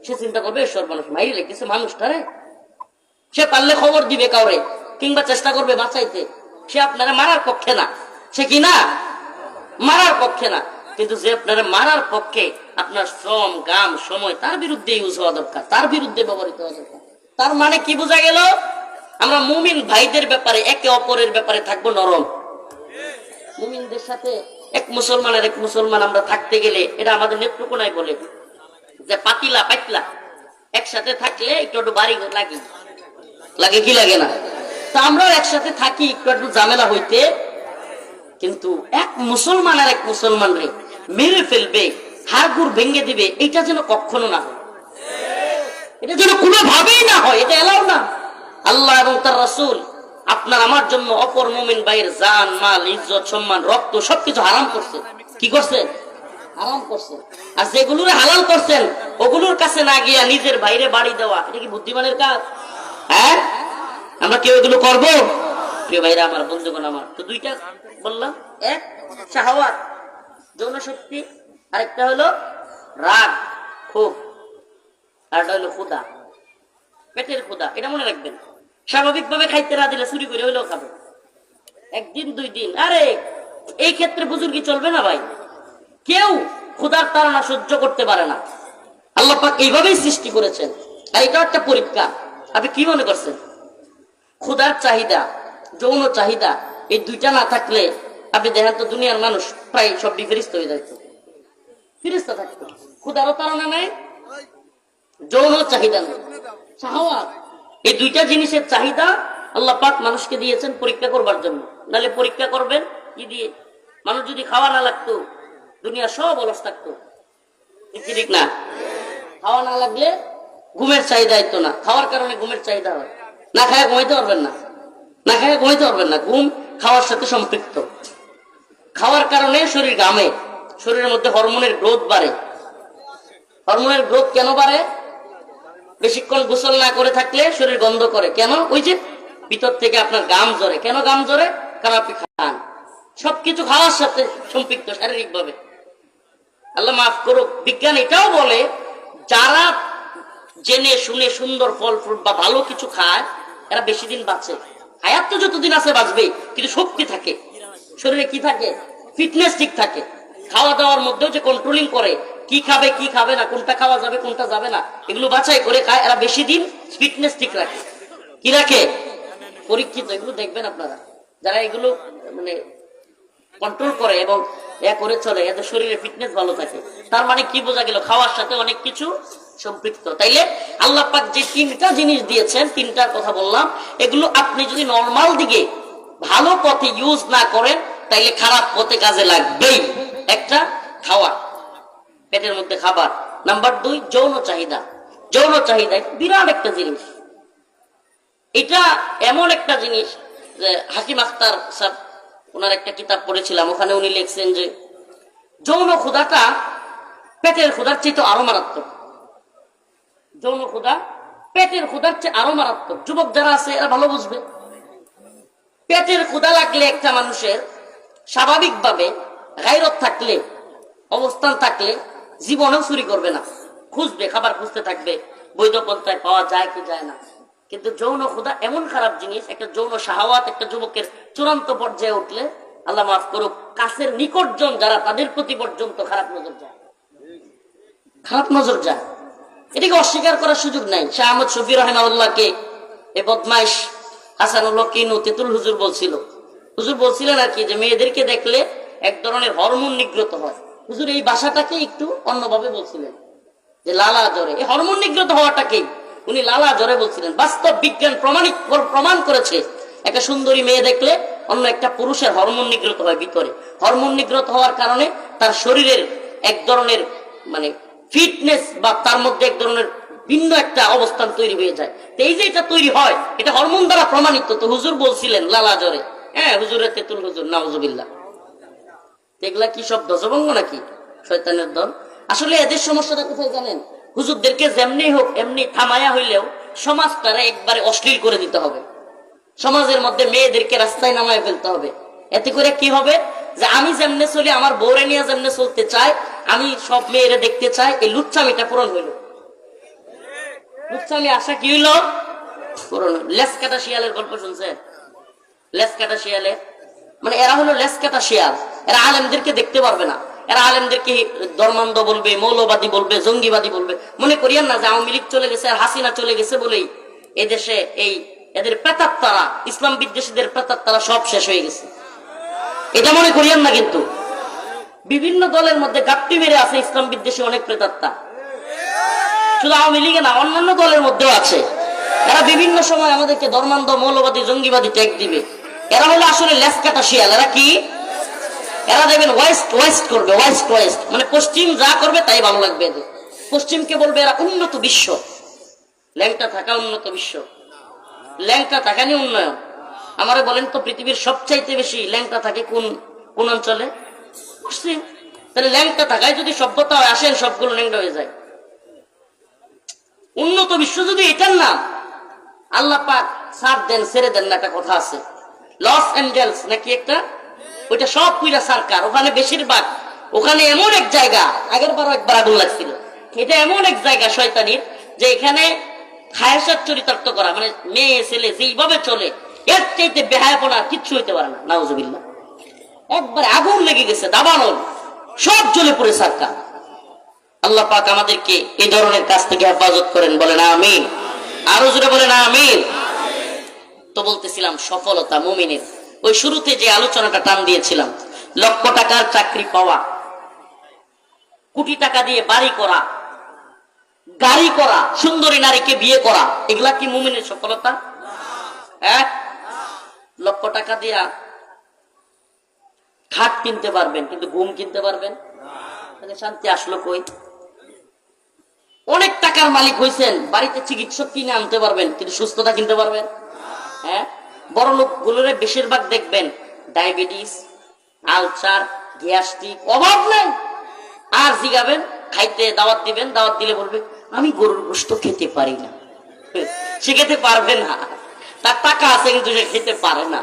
সে চিন্তা করবে সর্বনাশ মাইরে লেগেছে মানুষটারে, সে পারলে খবর দিবে কাউরে, কিংবা চেষ্টা করবে বাঁচাইতে। সে আপনারা মারার পক্ষে না, সে কি না মারার পক্ষে না, কিন্তু যে আপনারা মারার পক্ষে, আপনার শ্রম গাম সময় তার বিরুদ্ধে ইউজ হওয়া দরকার, তার বিরুদ্ধে ব্যবহৃত হওয়া দরকার। তার মানে কি বোঝা গেল? আমরা মুমিন ভাইদের ব্যাপারে, একে অপরের ব্যাপারে থাকবো নরম। মুমিনদের সাথে এক মুসলমান আমরা থাকতে গেলে, এটা আমাদের নেত্রকোনায় বলে যে পাতিলা পাতলা, একসাথে থাকলে একটু একটু বাড়ি লাগে কি লাগে না? তা আমরাও একসাথে থাকি, একটু একটু ঝামেলা হইতে, কিন্তু এক মুসলমান আর এক মুসলমান রে মেরে ফেলবে, হাড়গুড় ভেঙে দিবে, এটা যেন কখনো না হয়, এটা যেন কোনোভাবেই না হয়, এটা এলাও না। আল্লাহ এবং তার রাসূল আপনার আমার জন্য অপর মুমিন ভাইয়ের জান মাল ইজ্জত সম্মান রক্ত সবকিছু হারাম করছে। কি করছে? হারাম করছে। আর যেগুলোর হালাল করছেন ওগুলোর কাছে না গিয়া নিজের বাইরে বাড়ি দেওয়া, এটা কি বুদ্ধিমানের কাজ? হ্যাঁ, আমরা কেউ এগুলো করবো? প্রিয় ভাইরা আমার, বন্ধুগণ আমার, তো দুইটা বললাম, এক শাহওয়াত যৌন শক্তি, আরেকটা হলো রাগ ক্ষোভ, আরেকটা হলো ক্ষুধা, পেটের ক্ষুধা। এটা মনে রাখবেন, স্বাভাবিকভাবে খাইতে না দিলে চুরি করে হইলেও খাবে, একদিন দুই দিন। আরে এই ক্ষেত্রে বুজুর্গি চলবে না ভাই, কেউ ক্ষুধার তাড়না সহ্য করতে পারে না। আল্লাহ পাক এইভাবেই সৃষ্টি করেছেন। আর এটা একটা পরীক্ষা। আপনি কি মনে করছেন? ক্ষুধার চাহিদা, যৌন চাহিদা, এই দুইটা না থাকলে আপনি দেখেন তো দুনিয়ার মানুষ প্রায় সব ফেরেশতা হয়ে যাইত, ফেরেশতা থাকতো। ক্ষুধারও তাড়না নাই, যৌন চাহিদা নেই, শাহওয়াত, এই দুইটা জিনিসের চাহিদা আল্লাহ পাক মানুষকে দিয়েছেন পরীক্ষা করবার জন্য। নাহলে পরীক্ষা করবেন কি দিয়ে? মানুষ যদি খাওয়া না লাগতো দুনিয়া সব অলস থাকতো, ঠিক না? খাওয়া না লাগলে ঘুমের চাহিদা হইতো না, খাওয়ার কারণে ঘুমের চাহিদা হয়। না খায় ঘুমাইতে পারবেন না, না খায় ঘুমাইতে পারবেন না। ঘুম খাওয়ার সাথে সম্পৃক্ত। খাওয়ার কারণে শরীর ঘামে, শরীরের মধ্যে হরমোনের গ্রোথ বাড়ে। হরমোনের গ্রোথ কেন বাড়ে? বেশিক্ষণ গোসল না করে থাকলে শরীর গন্ধ করে। কেন? ওই যে ভিতর থেকে আপনার গাম জ্বরে। কেন গাম জ্বরে? কারণ আপনি খান। সবকিছু খাওয়ার সাথে সম্পৃক্ত শারীরিক ভাবে। আল্লাহ মাফ করুক, বিজ্ঞান এটাও বলে যারা জেনে শুনে সুন্দর ফল ফ্রুট বা ভালো কিছু খায় এরা বেশি দিন বাঁচে। হায়াত তো যতদিন আছে বাঁচবে, কিন্তু শক্তি থাকে শরীরে, কি থাকে? ফিটনেস ঠিক থাকে। খাওয়া দাওয়ার মধ্যেও যে কন্ট্রোলিং করে, কি খাবে কি খাবে না, কোনটা খাওয়া যাবে কোনটা যাবে না, এগুলো বাছাই করে খায়, এরা বেশি দিন ফিটনেস ঠিক রাখে। কি রাখে? পরীক্ষিত। এগুলো দেখবেন আপনারা, যারা এগুলো মানে কন্ট্রোল করে এবং করে চলে, এদের শরীরে ফিটনেস ভালো থাকে। তার মানে কি বোঝা গেল? খাওয়ার সাথে অনেক কিছু সম্পৃক্ত। তাইলে আল্লাহ পাক যে তিনটা জিনিস দিয়েছেন, তিনটার কথা বললাম, এগুলো আপনি যদি নরমাল দিকে ভালো পথে ইউজ না করেন তাইলে খারাপ পথে কাজে লাগবেই। একটা খাওয়া, পেটের মধ্যে খাবার। নাম্বার দুই যৌন চাহিদা। যৌন চাহিদা বিরাট একটা জিনিস। এটা এমন একটা জিনিস যে হাকিম আখতার স্যার ওনার একটা কিতাব পড়েছিলাম, ওখানে উনি লিখছেন যে যৌন ক্ষুধাটা পেটের ক্ষুধার চেয়ে আরো মারাত্মক। যৌন ক্ষুধা পেটের ক্ষুধার চেয়ে আরো মারাত্মক। যুবক যারা আছে এরা ভালো বুঝবে। পেটের ক্ষুধা লাগলে একটা মানুষের স্বাভাবিকভাবে গায়রত থাকলে, অবস্থান থাকলে জীবনেও চুরি করবে না, খুঁজবে, খাবার খুঁজতে থাকবে, বৈধ পন্থায় পাওয়া যায় কি যায় না। কিন্তু যৌন ক্ষুধা এমন খারাপ জিনিস, একটা যৌন শাহওয়াত একটা যুবকের চূড়ান্ত পর্যায়ে উঠলে আল্লাহ মাফ করুক, কাছের নিকটজন যারা তাদের প্রতি পর্যন্ত খারাপ নজর যায়, খারাপ নজর যায়। এটাকে অস্বীকার করার সুযোগ নাই। শাহ আহমদ শফি রাহিমাহুল্লাহকে এই বদমাইশ হাসানুল্লাহ কিনু তেতুল হুজুর বলছিল, হুজুর বলছিলেন আর কি, যে মেয়েদেরকে দেখলে এক ধরনের হরমোন নিগ্রত হয়। হুজুর এই ভাষাটাকে একটু অন্যভাবে বলছিলেন, যে লালা জ্বরে, এই হরমোন নিগ্রত হওয়াটাকেই উনি লালা জ্বরে বলছিলেন। বাস্তব বিজ্ঞান প্রমাণ করেছে একটা সুন্দরী মেয়ে দেখলে অন্য একটা পুরুষের হরমোন নিগ্রত হয় ভিতরে। হরমোন নিগ্রত হওয়ার কারণে তার শরীরের এক ধরনের মানে ফিটনেস বা তার মধ্যে এক ধরনের ভিন্ন একটা অবস্থান তৈরি হয়ে যায়। তো এই যে এটা তৈরি হয়, এটা হরমোন দ্বারা প্রমাণিত। তো হুজুর বলছিলেন লালা জ্বরে, হ্যাঁ, হুজুরের তেতুল হুজুর, নাউজুবিল্লাহ। এগুলা কি সব দশভঙ্গ নাকি? শয়তানের দল। আসলে এদের সমস্যাটা কোথায় জানেন? হুজুরদেরকে যেমনি হোক এমনি থামায়া হইলেও সমাজটারে একবারে অশ্লীল করে দিতে হবে। সমাজের মধ্যে মেয়েদেরকে রাস্তায় নামায় ফেলতে হবে। এতে করে কি হবে? যে আমি যেমনে চলি, আমার বউরে নিয়ে যেমনে চলতে চাই, আমি সব মেয়েরে দেখতে চাই, এই লুচ্চামিটা পূরণ হইল। লুচ্চামি আশা কি হইলো পূরণ। লেস কাটা শিয়ালের গল্প শুনছেন? লেস কাটা শিয়ালে মানে এরা হলো লেস কাটা শিয়াল। এরা আলেমদেরকে দেখতে পারবে না, এরা আলেমদেরকে ধর্মান্ধ বলবে, মৌলবাদী বলবে, জঙ্গিবাদী বলবে। মনে করিয়েন না যে আওয়ামী লীগ চলে গেছে আর হাসিনা চলে গেছে বলেই এদেশে এই এদের প্রেতাত্মারা, ইসলাম বিদ্বেষীদের প্রেতাত্মারা সব শেষ হয়ে গেছে, এটা মনে করিয়েন না। কিন্তু বিভিন্ন দলের মধ্যে গাপ্টি মেরে আছে ইসলাম বিদ্বেষী অনেক প্রেতাত্মা, শুধু আওয়ামী লীগে না, অন্যান্য দলের মধ্যেও আছে। এরা বিভিন্ন সময় আমাদেরকে ধর্মান্ধ, মৌলবাদী, জঙ্গিবাদী ট্যাগ দিবে। এরা হলো আসলে লেস কাটা শিয়াল। এরা কি? এরা দেখবেন ওয়েস্ট ওয়েস্ট করবে, ওয়েস্ট ওয়েস্ট মানে পশ্চিম যা করবে তাই ভালো লাগবে এদের। পশ্চিমকে বলবে এরা উন্নত বিশ্ব, ল্যাংটা থাকা উন্নত বিশ্ব, ল্যাংটা থাকা নিয়ে উন্নয়ন। আমারে বলেন তো পৃথিবীর সবচাইতে বেশি ল্যাংটা থাকে কোন কোন অঞ্চলে? পশ্চিম। তাহলে ল্যাংটা থাকায় যদি সভ্যতা হয়, আসেন সবগুলো ল্যাংটা হয়ে যায়। উন্নত বিশ্ব যদি এটার নাম, আল্লাহ পাক সার দেন ছেড়ে দেন না, একটা কথা আছে লস এঞ্জেলস নাকি একটা, ওইটা সব পুরা সরকার, ওখানে বেশিরভাগ, ওখানে এমন এক জায়গা, আগের বারও একবার আগুন লাগছিল, এটা এমন এক জায়গা শয়তানির যে এখানে খায়সাত চরিতার্থ করা মানে মেয়ে ছেলে যেইভাবে চলে, এর চাইতে বেহায়াপনা কিচ্ছু হইতে পারে না। নাউজুবিল্লাহ। একবার আগুন লেগে গেছে, দাবানল সব জ্বলে পড়ে সরকার। আল্লাহ পাক আমাদেরকে এই ধরনের কাজ থেকে হেফাজত করেন, বলেন আমিন। আরো জোরে বলেন আমিন। তো বলতেছিলাম সফলতা মুমিনের, ওই শুরুতে যে আলোচনাটা টান দিয়েছিলাম, লক্ষ টাকার চাকরি পাওয়া, কোটি টাকা দিয়ে বাড়ি করা, গাড়ি করা, সুন্দরী নারীকে বিয়ে করা, এগুলা কি মুমিনের সফলতা? হ্যাঁ, লক্ষ টাকা দিয়া খাট কিনতে পারবেন কিন্তু ঘুম কিনতে পারবেন, তাহলে শান্তি আসলো কই? অনেক টাকার মালিক হয়েছেন, বাড়িতে চিকিৎসক কিনে আনতে পারবেন কিন্তু সুস্থতা কিনতে পারবেন? হ্যাঁ, বড় লোক গুলোরে বেশিরভাগ দেখবেন ডায়াবেটিস, আলসার, গ্যাস্ট্রিক, অভাব নাই। আর জিগাবেন, খাইতে দাওয়াত দিবেন, দাওয়াত দিলে বলবে আমি গরুর গোশত খেতে পারি না। সে খেতে পারবে না, তার টাকা আছে কিন্তু সে খেতে পারে না,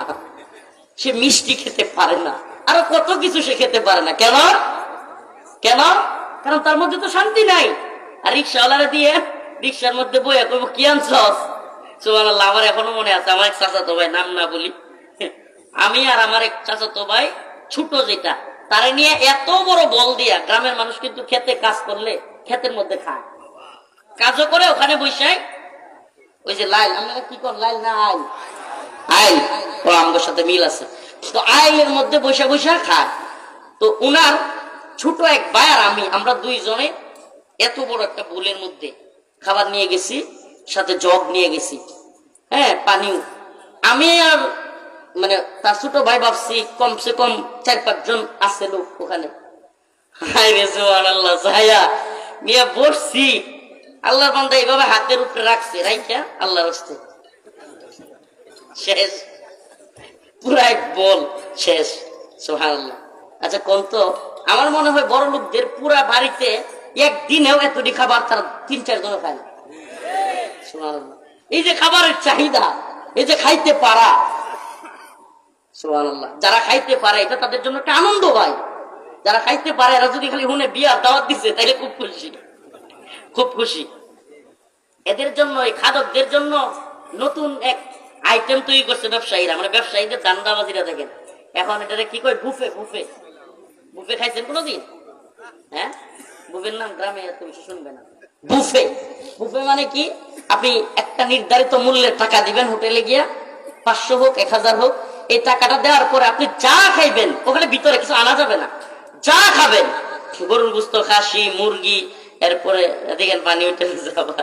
সে মিষ্টি খেতে পারে না, আরো কত কিছু সে খেতে পারে না। কেন? কেন? কারণ তার মধ্যে তো শান্তি নাই। আর রিক্সাওয়ালারা দিয়ে রিক্সার মধ্যে বইয়া করবো কি আনছস? সুবহানাল্লাহ। আমার এখনো মনে আছে, আমার এক চাচাতো ভাই, নাম না বলি, আমি আর আমার এক চাচাতো ভাই ছোট যেটা, তারে নিয়ে এত বড় বল দিয়া, গ্রামের মানুষ কিন্তু খেতে কাজ করলে ক্ষেতের মধ্যে খায়, কাজও করে ওখানে বৈশাই, ওই যে লাইল, আমরা কি কর লাইল না আইল, আইল, ও আমাদের সাথে মিল আছে, তো আইলের মধ্যে বৈশা বৈশা খায়। তো উনার ছোট এক ভাই আর আমি, আমরা দুইজনে এত বড় একটা বোলের মধ্যে খাবার নিয়ে গেছি, সাথে জগ নিয়ে গেছি, হ্যাঁ পানিও। আমি আর মানে তার ছোট ভাই ভাবছি কমসে কম 4-5 জন আছে লোক ওখানে। নিয়ে বসছি, আল্লাহর বান্দা এইভাবে হাতের উপরে রাখছে, রাইখা আল্লাহর হস্তে শেষ, পুরা এক বল শেষ। সুবহানাল্লাহ। আচ্ছা কোন তো, আমার মনে হয় বড় লোকদের পুরা বাড়িতে একদিনেও এতটি খাবার তারা 3-4 জনও খায় না। সুবহানাল্লাহ। এই যে খাবারের চাহিদা, এই যে খাইতে পারা, সুবহানাল্লাহ। যারা খাইতে পারে এটা তাদের জন্য একটা আনন্দ ভাই। যারা খাইতে পারে এরা যদি খালি হুনে বিয়ার দাওয়াত দিচ্ছে তাইলে খুব খুশি, খুব খুশি। এদের জন্য, এই খাদকদের জন্য নতুন এক আইটেম তৈরি করছে ব্যবসায়ীরা, মানে ব্যবসায়ীদের দান্দাবাজিরা। দেখেন এখন এটা কি কয়, বুফে। বুফে বুফে খাইছেন কোনোদিন? হ্যাঁ, বুফের নাম গ্রামে এত বেশি শুনবে না। বুফে, বুফে মানে কি, আপনি একটা নির্ধারিত মূল্যের টাকা দিবেন হোটেলে গিয়া, 500 হোক 1000 হোক, এই টাকাটা দেওয়ার পরে আপনি যা খাইবেন, ওখানে ভিতরে কিছু আনা যাবে না, যা খাবেন, গরুর গোশত, খাসি, মুরগি, এরপরে দেখেন পানি উঠে যাবা,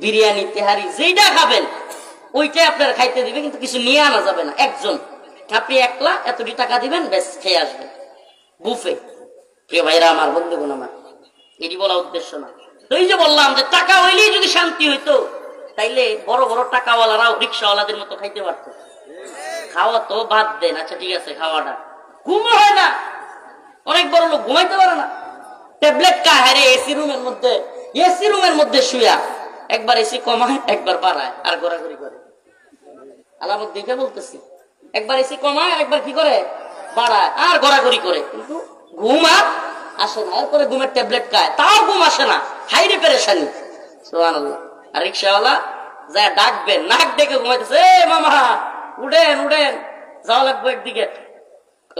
বিরিয়ানি, তেহারি, যেইটা খাবেন ওইটাই আপনারা খাইতে দিবে, কিন্তু কিছু নিয়ে আনা যাবে না। একজন, আপনি একলা এতটি টাকা দিবেন, বেশ খেয়ে আসবেন। বুফে। প্রিয় ভাইরা আমার, বন্ধুগণ আমার, এটি বলা উদ্দেশ্য না। তো এই যে বললাম যে টাকা হইলেই যদি শান্তি হইতো, তাইলে বড় বড় টাকাওয়ালারাও রিক্সাওয়ালাদের মতো খাইতে পারতো। খাওয়া তো বাদ দেন, আচ্ছা ঠিক আছে খাওয়াটা, ঘুম হয় না, অনেক বড় লোক ঘুমাইতে পারে না, ট্যাবলেট খায়, হারে এসি রুমের মধ্যে শুয়া, একবার এসি কমায় একবার বাড়ায় আর ঘোরাঘুরি করে। আলামত দেখে বলতেছি, একবার এসি কমায় আর একবার কি করে, বাড়ায় আর ঘোরাঘুরি করে, কিন্তু ঘুম আর আসে না। এরপরে ঘুমের ট্যাবলেট খায়, তাও ঘুম আসে না, হাইরে পেরেশানি। সুবহানাল্লাহ। আর রিক্সাওয়ালা যা ডাকবেন, নাক ডেকে ঘুমাইতেছে, এ মামা উঠেন উঠেন, যাওয়া লাগবে একদিকে।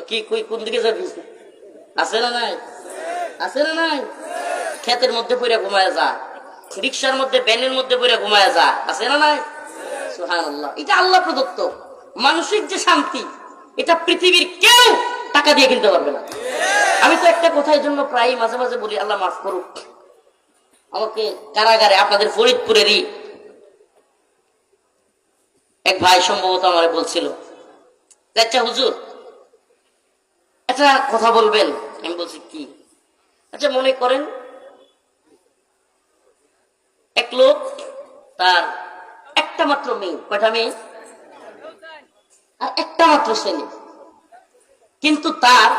কি কোন দিকে যাবি? আছে না নাই? আছে না নাই? ক্ষেতের মধ্যে পড়ে ঘুমায় যা, রিক্সার মধ্যে ভ্যানের মধ্যে পড়ে ঘুমায় যা, আছে না নাই? সুবহানাল্লাহ। এটা আল্লাহ প্রদত্ত মানসিক যে শান্তি, এটা পৃথিবীর কেউ টাকা দিয়ে কিনতে পারবে না। আমি তো একটা কথার জন্য প্রায় মাঝে মাঝে বলি, আল্লাহ মাফ করুক, আমাকে কারাগারে আপনাদের ফরিদপুরেরই এক ভাই সম্ভবত আমার বলছিল, আচ্ছা হুজুর একটা কথা বলবেন। আমি বলছি কি? আচ্ছা মনে করেন এক লোক, তার একটা মাত্র মেয়ে, কয়টা মেয়ে? আর একটা মাত্র ছেলে, কিন্তু তার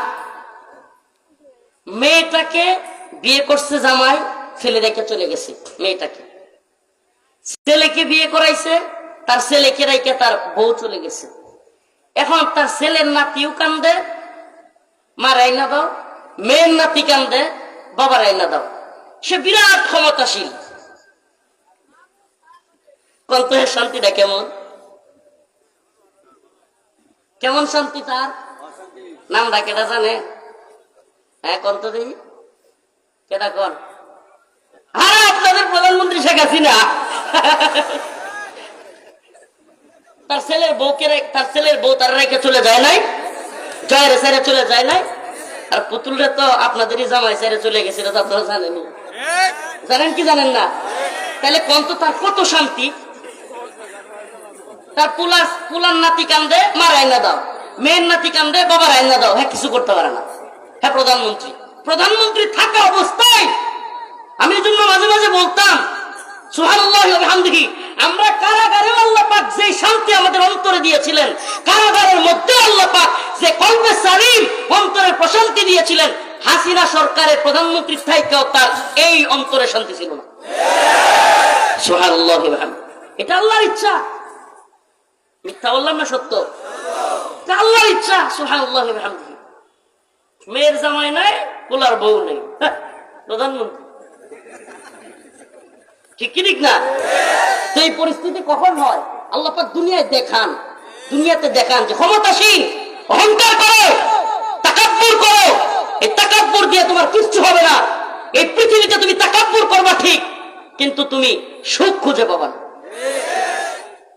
মেয়েটাকে বিয়ে করছে জামাই, ছেলে রেখে চলে গেছে মেয়েটাকে, ছেলেকে বিয়ে করাইছে, তার ছেলেকে রেখে তার বউ চলে গেছে। এখন তার ছেলের নাতিও কান্দে, মা রাইনা দাও, মেয়ের নাতি কান্দে, বাবা রাইনা দাও। সে বিরাট ক্ষমতাশীল, কন্তহের শান্তিটা কেমন? কেমন শান্তি তার? নামটা কেটা জানে? হ্যাঁ কন্ত দিই কেটা কন? হ্যাঁ আপনাদের প্রধানমন্ত্রী শেখ হাসিনা। তার ছেলের বউকে, তার ছেলের বউ তার রেখে চলে যায় নাই, জয়ের ছেড়ে চলে যায় নাই। আর পুতুলরা তো আপনাদেরই জামাই ছেড়ে চলে গেছে, এটা তো আপনারা জানেন। জানেন কি জানেন না? তাহলে কন্ত তার কত শান্তি। তার পুলার নাতি কান্দে, মা রাইনা দাও, মেয়ের নাতি কান্দে, বাবা রাইনা দাও। হ্যাঁ কিছু করতে পারে না। হ্যাঁ প্রধানমন্ত্রী, প্রধানমন্ত্রী থাকা অবস্থায় আমি জন্য মাঝে মাঝে বলতাম সুবহানাল্লাহি ওয়া বিহামদিহি, আমরা কারাগারেও আল্লাহ পাক যে শান্তি আমাদের অন্তরে দিয়েছিলেন, কারাগারের মধ্যে আল্লাহ পাক যে কলবে সালিম, অন্তরের প্রশান্তি দিয়েছিলেন, হাসিনা সরকারের প্রধানমন্ত্রীর থেকেও তার এই অন্তরে শান্তি ছিল না। সুবহানাল্লাহি ওয়া বিহামদিহি। এটা আল্লাহর ইচ্ছা, মিথ্যা বললাম না, সত্য। এটা আল্লাহর ইচ্ছা। সুবহানাল্লাহি ওয়া বিহামদিহি। মেয়ের জামাই নাই, পোলার বউ নেই, প্রধানমন্ত্রী। ঠিক কি ঠিক না? তো এই পরিস্থিতি কখন হয়? আল্লাহ পাক দুনিয়ায় দেখান, দুনিয়াতে দেখান যে ক্ষমতাসীন, অহংকার করো, তাকাব্বুর করো, এই তাকাব্বুর দিয়ে তোমার কিচ্ছু হবে না। এই পৃথিবীতে তুমি তাকাব্বুর করবা ঠিক, কিন্তু তুমি সুখ খুঁজে পাবা না।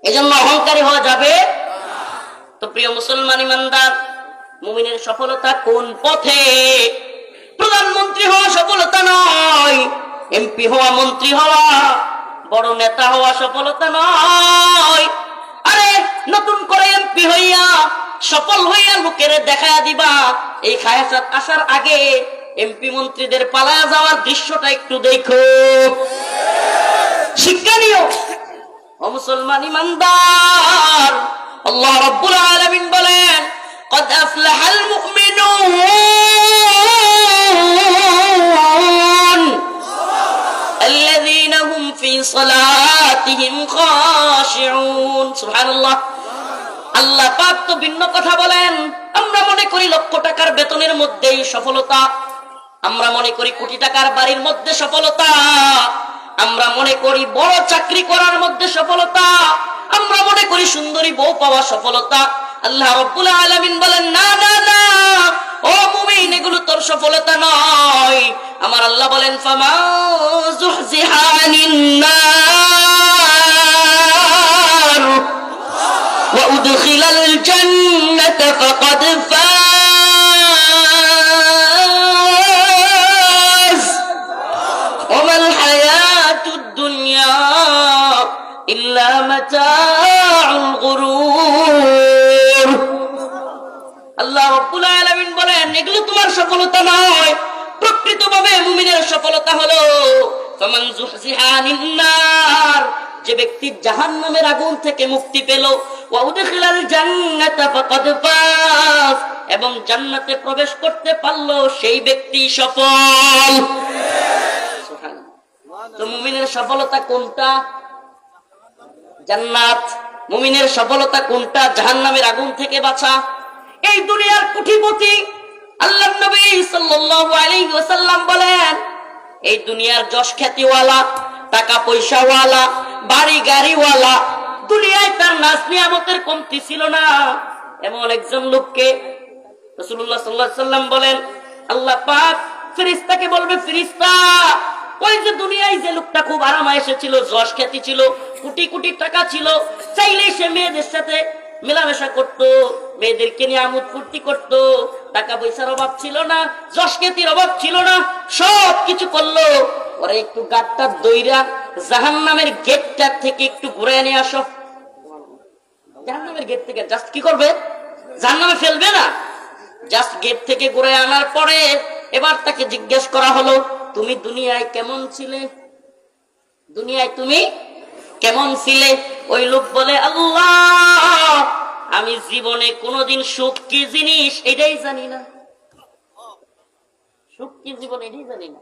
এজন্য অহংকারী হওয়া যাবে। তো প্রিয় মুসলমান ইমানদার, মুমিনের সফলতা কোন পথে? প্রধানমন্ত্রী হওয়া সফলতা নয়, এমপি হওয়া, মন্ত্রী হওয়া, বড় নেতা হওয়া সফলতা নয়। আরে নতুন করে এমপি হইয়া, সফল হইয়া লোকের দেখা দিবা, এই খায়াসাত আসার আগে এমপি মন্ত্রীদের পালায়া যাওয়ার দৃশ্যটা একটু দেখো, শিক্ষা নিও। ও মুসলমান ইমানদার, আল্লাহ রাব্বুল আলামিন বলেন, قد أفلح المؤمنون الذين هم في صلاتهم خاشعون। সুবহানাল্লাহ। আল্লাহ পাক তো ভিন্ন কথা বলেন। আমরা মনে করি লক্ষ টাকার বেতনের মধ্যেই সফলতা, আমরা মনে করি কোটি টাকার বাড়ির মধ্যে সফলতা, আমরা মনে করি বড় চাকরি করার মধ্যে সফলতা, আমরা মনে করি সুন্দরী বউ পাওয়া সফলতা। আল্লাহ রাব্বুল আলামিন বলেন, না না না ও মুমিন, এগুলো তোর সফলতা নয়। আমার আল্লাহ বলেন, ফামা যুহজিহা আনিন নার ওয়া উদখিলাল জান্নাতা ফাকাদ ফাজ ওয়া মাল হায়াতুদ দুনিয়া ইল্লা মাতাউল গুরুর। আল্লাহ রাব্বুল আলামিন বলেন, এগুলো তোমার সফলতা নয়। প্রকৃতভাবে মুমিনের সফলতা হলো ফামান যুহজিহা আনিন নার, যে ব্যক্তি জাহান্নামের আগুন থেকে মুক্তি পেল, ওয়া উদখিলাল জান্নাতা ফাকাদ ফাজ, এবং জান্নাতে প্রবেশ করতে পারল, সেই ব্যক্তি সফল। সুবহানাল্লাহ। তো মুমিনের সফলতা কোনটা? জান্নাত। মুমিনের সফলতা কোনটা? জাহান্নামের আগুন থেকে বাঁচা। এই দুনিয়ার কোটিপতি আল্লাহর নবী সাল্লাল্লাহু আলাইহি ওয়াসাল্লাম বলেন, এই দুনিয়ার যশ খ্যাতিওয়ালা টাকা পয়সাওয়ালা, বাড়ি গাড়িওয়ালা, দুনিয়ায় তার নাজ নিয়ামতের কমতি ছিল না। এমন একজন লোককে রাসূলুল্লাহ সাল্লাল্লাহু আলাইহি ওয়াসাল্লাম বলেন, আল্লাহ পাক ফেরেশতাকে বলবে, ফেরেশতা ওই যে দুনিয়ায় যে লোকটা খুব আরামে এসেছিল, যশ খ্যাতি ছিল, কোটি কোটি টাকা ছিল, চাইলেই সে মেয়েদের সাথে মেলামেশা করত, মেয়েদেরকে নিয়ে আমোদ ফুর্তি করত, টাকা পয়সার অভাব ছিল না, যশ খ্যাতির অভাব ছিল না, সব কিছু করলো। ওরা একটু গাটটা দইরা জাহান্নামের গেটটা থেকে একটু ঘুরে নিয়ে আসো। জাহান্নামের গেট থেকে জাস্ট কি করবে? জাহান্নামে ফেলবে না, জাস্ট গেট থেকে ঘুরে আনার পরে এবার তাকে জিজ্ঞেস করা হলো, তুমি দুনিয়ায় কেমন ছিলে? দুনিয়ায় তুমি কেমন ছিলে? ওই লোক বলে, আল্লাহ আমি জীবনে কোনোদিন সুখ কি জিনিস এটাই জানি না। সুখ কি জীবন এটাই জানি না,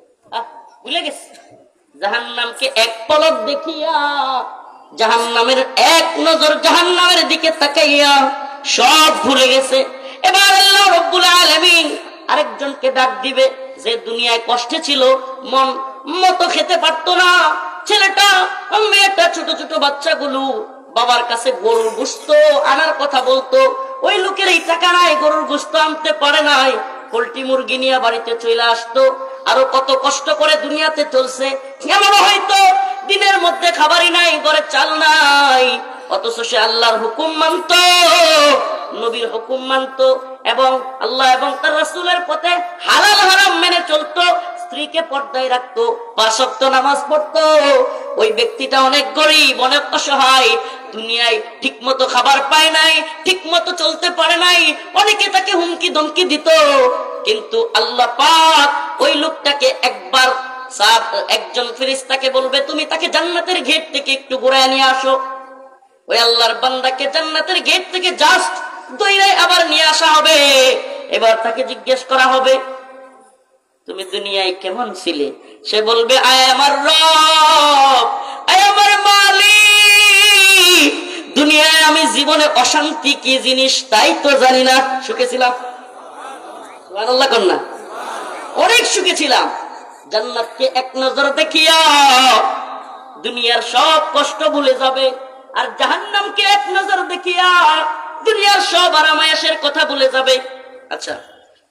ভুলে গেছে। জাহান্নামকে এক পলক দেখিয়া, জাহান্নামের এক নজর জাহান্নামের দিকে তাকাইয়া সব ভুলে গেছে। এবার আল্লাহ রাব্বুল আলামিন আরেকজনকে ডাক দিবে, যে দুনিয়ায় কষ্টে ছিল, মন মতো খেতে পারতো না, ছেলেটা মেয়েটা ছোট ছোট বাচ্চাগুলো বাবার কাছে গরুর গোশত আনার কথা বলতো, ওই লোকের এই টাকা নাই, গরুর গোশত আনতে পারে নাই, পোল্ট্রি মুরগি নিয়ে বাড়িতে চলে আসতো। আরো কত কষ্ট করে দুনিয়াতে চলছে, এমন হয়তো দিনের মধ্যে খাবারই নাই, ঘরে চাল নাই, অথচ সে আল্লাহর হুকুম মানত, নবীর হুকুম মানত, এবং আল্লাহ এবং তার রাসূলের পথে হালাল হারাম মেনে চলতো, স্ত্রীকে পর্দায় রাখতো, 5 ওয়াক্ত নামাজ পড়তো। ওই ব্যক্তিটা অনেক গরিব, অনেক অসহায়, দুনিয়ায় ঠিক মতো খাবার পায় নাই, ঠিক মতো চলতে পারে নাই, অনেকে তাকে হুমকি ধমকি দিত, কিন্তু আল্লাহ পাক ওই লোকটাকে একবার একজন ফেরেশতাকে বলবে, তুমি তাকে জান্নাতের গেট থেকে একটু ঘুরায় নিয়ে আসো। ওই আল্লাহর বান্দাকে জান্নাতের গেট থেকে জাস্ট দৌড়ে আবার নিয়ে আসা হবে। এবার তাকে জিজ্ঞেস করা হবে, তুমি দুনিয়ায় কেমন ছিলে? সে বলবে, আয় আমার রব, আয় আমার মালিক, দুনিয়ায় আমি জীবনে অশান্তি কি জিনিস তাই তো জানি না, সুখে ছিলাম। সুবহানাল্লাহ কন্যা, অনেক সুখে ছিলাম। জান্নাতকে এক নজর দেখিয়া দুনিয়ার সব কষ্ট ভুলে যাবে, আর জাহান্নামকে এক নজর দেখিয়া দুনিয়ার সব আরামায়েশের কথা ভুলে যাবে। আচ্ছা,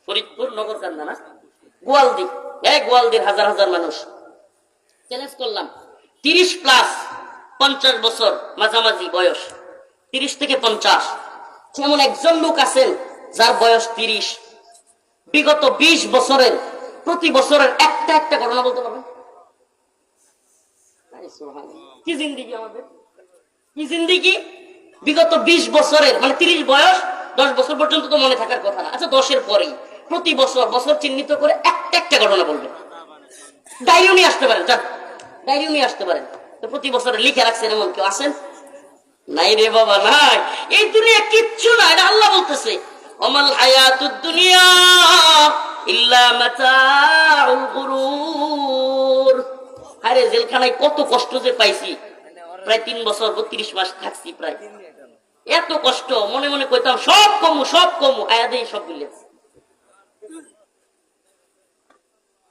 ফরিদপুর নগর কান্দা না, গোয়ালদি, গোয়ালদির হাজার হাজার মানুষ, চ্যালেঞ্জ করলাম 30 প্লাস 50 বছর মাঝামাঝি বয়স, 30 থেকে 50, এমন একজন লোক আছেন যার বয়স 30, বিগত 20 বছরের প্রতি বছরের একটা একটা ঘটনা বলতে পারবেন? কি জিন্দিগি আমাদের, কি জিন্দিগি! বিগত 20 বছরের, মানে 30 বয়স 10 বছর পর্যন্ত তো মনে থাকার কথা না, আচ্ছা 10-এর পরেই প্রতি বছর বছর চিহ্নিত করে একটা একটা ঘটনা বলবেন। ডায়েরিও নিয়ে আসতে পারেন, ডায়েরিও নিয়ে আসতে পারেন। তো প্রতি বছরে লিখে রাখছেন এমন কেউ আছেন? নাই রে বাবা, নাই। এই দুনিয়া কিচ্ছু না, এটা আল্লাহ বলতেছে, ওমাল হায়াতুদ দুনিয়া ইল্লা মাতাউল গুরুর। আরে জেলখানায় কত কষ্ট যে পাইছি, প্রায় 3 বছর 32 মাস থাকছি, প্রায় এত কষ্ট, মনে মনে কইতাম সব কমু সব কমু, আয়াদেই সব মিলে।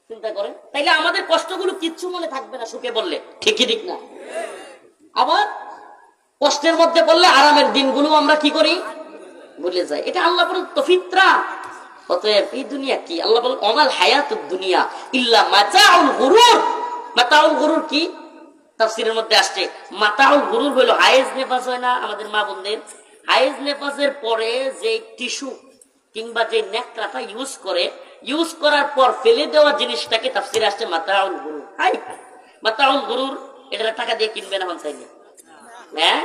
চিন্তা করেন, তাইলে আমাদের কষ্টগুলো কিচ্ছু মনে থাকবে না সুখে বললে, ঠিকই ঠিক না? আবার কষ্টের মধ্যে পড়লে আরামের দিনগুলো আমরা কি করি? ভুলে যাই। এটা আল্লাহ প্রদত্ত ফিতরা। অতএব এই দুনিয়া কি? আল্লাহ বলেন, ওমাল হায়াতুদ দুনিয়া ইল্লা মাতাউল গুরুর। মাতাউল গুরুর কি? তাফসীরের মধ্যে আসছে, মাতাউল গুরুর হলো হায়েজ নেফাস হয় না আমাদের মা বোনদের, হায়েজ নেফাসের পরে যে টিস্যু কিংবা যে নেকড়াটা ইউজ করার পর ফেলে দেওয়া জিনিসটাকে তাফসীরে আসছে মাতাউল গুরুর। হাই মাতাউল গুরুর, এটা টাকা দিয়ে কিনবে না হন চাইলে, হ্যাঁ?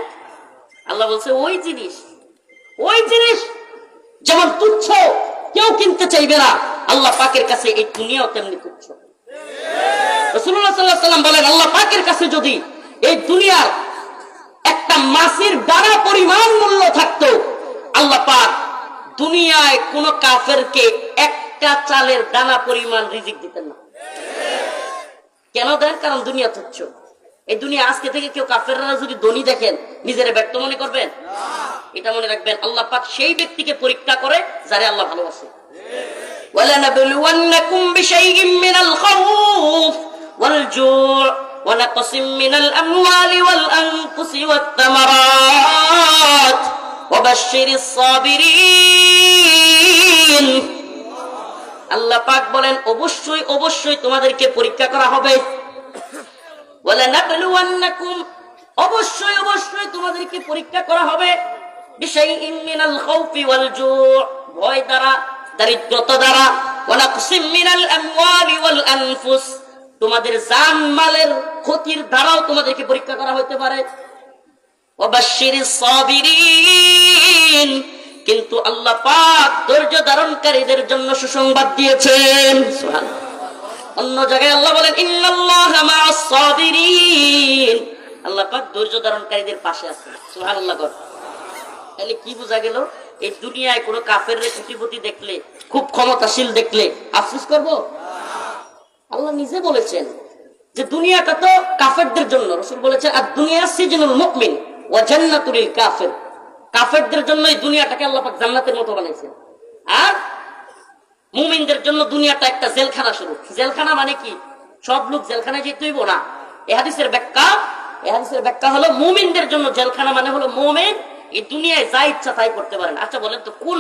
আল্লাহ বলছে ওই জিনিস যেমন তুচ্ছ, কেউ কিনতে চাইবে না, আল্লাহ পাকের কাছে এই দুনিয়াও তেমনি তুচ্ছ। রাসূলুল্লাহ সাল্লাল্লাহু আলাইহি ওয়াসাল্লাম বলেন, আল্লাহ পাকের কাছে যদি এই দুনিয়ার একটা মাছের দানা পরিমাণ মূল্য থাকতো, আল্লাহ পাক দুনিয়ায় কোন কাফেরকে একটা চালের দানা পরিমাণ রিজিক দিতেন না। কেন দেন? কারণ দুনিয়া তুচ্ছ। এই দুনিয়া আজকে থেকে কেউ কাফেররা যদি ধনী দেখেন, নিজের ব্যর্থ মনে করবেন? এটা মনে রাখবেন, আল্লাহ পাক সেই ব্যক্তিকে পরীক্ষা করে যারে আল্লাহ ভালোবাসে। ওয়ালানাবলুওয়ান্নাকুম বিশাইইম মিনাল খাউফ ওয়াল জু' ونقص من الأموال والأنفس والثمرات وبشر الصابرين আল্লাহ পাক বলেন অবশ্যই অবশ্যই তোমাদেরকে পরীক্ষা করা হবে ওয়ালানাবলুওয়ান্নাকুম অবশ্যই অবশ্যই তোমাদেরকে পরীক্ষা করা হবে বিশাইইন মিনাল খাউফি ওয়াল জু' ভয় দ্বারা দারিদ্রতা দ্বারা ওয়ানাকসিম মিনাল আমওয়ালি ওয়াল আনফুস তোমাদের জান মালের ক্ষতির দ্বারাও তোমাদেরকে পরীক্ষা করা হতে পারে ওয়াবাশশিরিস সাবিরিন কিন্তু আল্লাহ পাক ধৈর্য ধারণকারীদের জন্য সুসংবাদ দিয়েছেন সুবহানাল্লাহ অন্য জায়গায় আল্লাহ বলেন ইন্নাল্লাহা মা'আস সাবিরিন আল্লাহ পাক ধৈর্য ধারণকারীদের পাশে আছেন সুবহানাল্লাহ তাহলে কি বোঝা গেল এই দুনিয়ায় কোনো কাফেররে কোটিপতি দেখলে খুব ক্ষমতাশীল দেখলে আফসোস করব আল্লাহ নিজে বলেছেন যে দুনিয়াটা তো কাফেরদের জন্য রাসূল বলেছেন আর দুনিয়া সিজনুল মুমিন ওয়া জান্নাতুল কাফির কাফেরদের জন্য এই দুনিয়াটাকে আল্লাহ পাক জান্নাতের মতো বানাইছেন আর মুমিনদের জন্য দুনিয়াটা একটা জেলখানা স্বরূপ জেলখানা মানে কি সব লোক জেলখানায় যেতে হইব না এই হাদিসের ব্যাখ্যা হলো মুমিনদের জন্য জেলখানা মানে হলো মুমিন এই দুনিয়ায় যা ইচ্ছা তাই করতে পারেন আচ্ছা বলেন তো কোন